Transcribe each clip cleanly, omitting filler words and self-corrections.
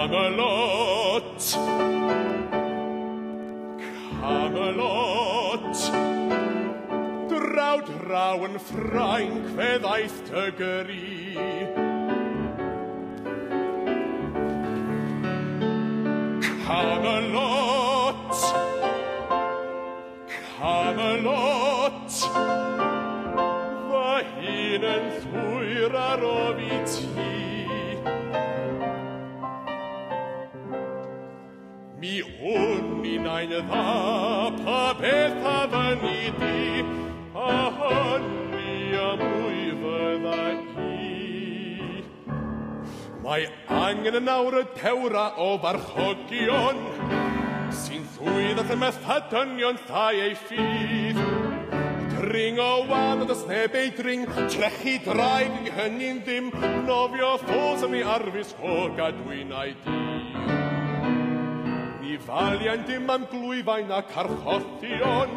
Camelot, Camelot, draw yn Ffrainc fe ddaeth dy gyrru. Camelot, Camelot, fy hun yn llwyr ar ofi ti. Mi hwn i'n ein dda, pa beth a fyny di, a hynny am mwy fydda i. Mae angen yn nawr y tewra o farchogion, sy'n llwyd at y methadynion thai ei ffydd. Dring o wan od ysneb ei dring, trechu draig i hynny'n ddim, nofio ffos am ei arfus o gadwyn a'i dyr. Ni falia'n dim am glwyfain ac archothion,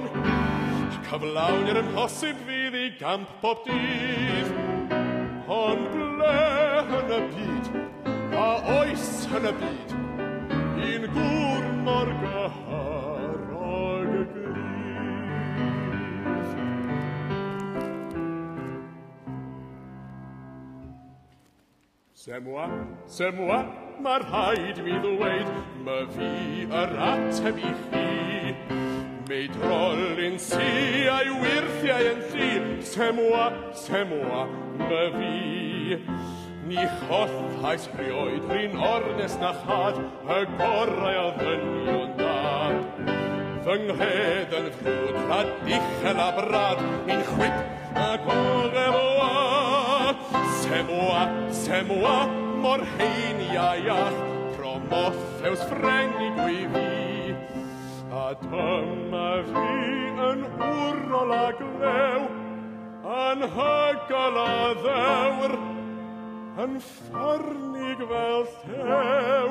cyflawn i'r ymhosib fydd i gamp bob dydd. Ond ble yn y byd, a oes yn y byd, un gŵr mor gahar ag y gryf. C'est moi, mae rhaid mi ddweud, my fi yr ateb i chi. Mei drolyn si a'i wirthiau yn thi, c'est moi, my fi. Ni chothais rioed rhin ornes na chad, y gorau o ddynion da. Fy nghed yn ffrwd, rhad uchel a brad, ni'n chwyd y gorau o a. C'est moi, mor hein iach, Prometheus ffrengig wy fi. A dyma fi yn wrol a glew, anhygoel a ddewr, yn ffornig fel thew,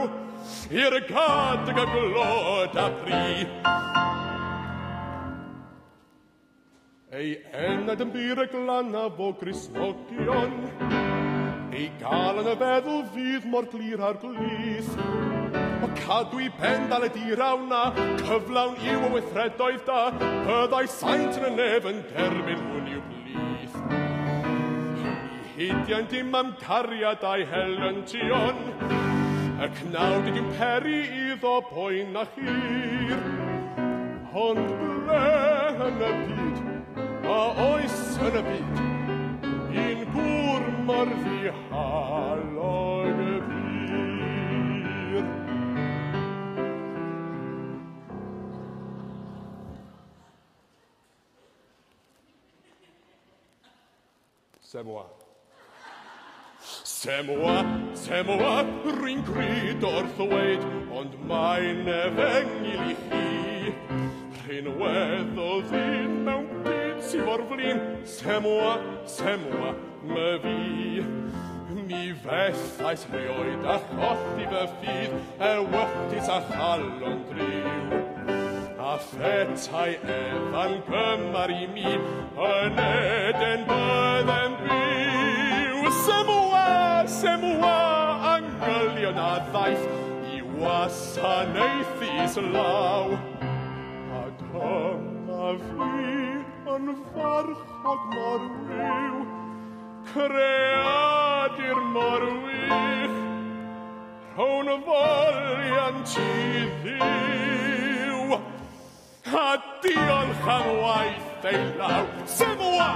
i'r gadig a glod a bri. Ei enad yn byr y glanaf o Gristnogion, ei gael yn y feddwl fydd mor glir ar glith. O cadw i ben dal y dirawna, cyflawn i'w o weithredoedd da, byddai saint yn y nef yn derbyn hwn i'w blith. Ni hydian dim am cariad a'i helyntion, y cnawd i dim peri iddo boen a hir. Ond ble yn y byd, a oes yn y byd, un gŵr mor ddihalog y byr. C'est moi, rwy'n gryd wrth ddweud, ond mae'n efengil i chi. Rhinweddol ddyn mewn byd sy'n mor flin, c'est moi, my fi. Mi fethais rioed a chothi fy ffydd, wythus a chalon driw. A phetai efan gymar i mi, yn Eden byddem byw. C'est moi, angylion a ddaeth, i wasanaethu islaw. A dyma fi yn farchog mor wyw, creadur mor wych, rho'n folian ti ddiw. A diolch am waith ei law, c'est moi,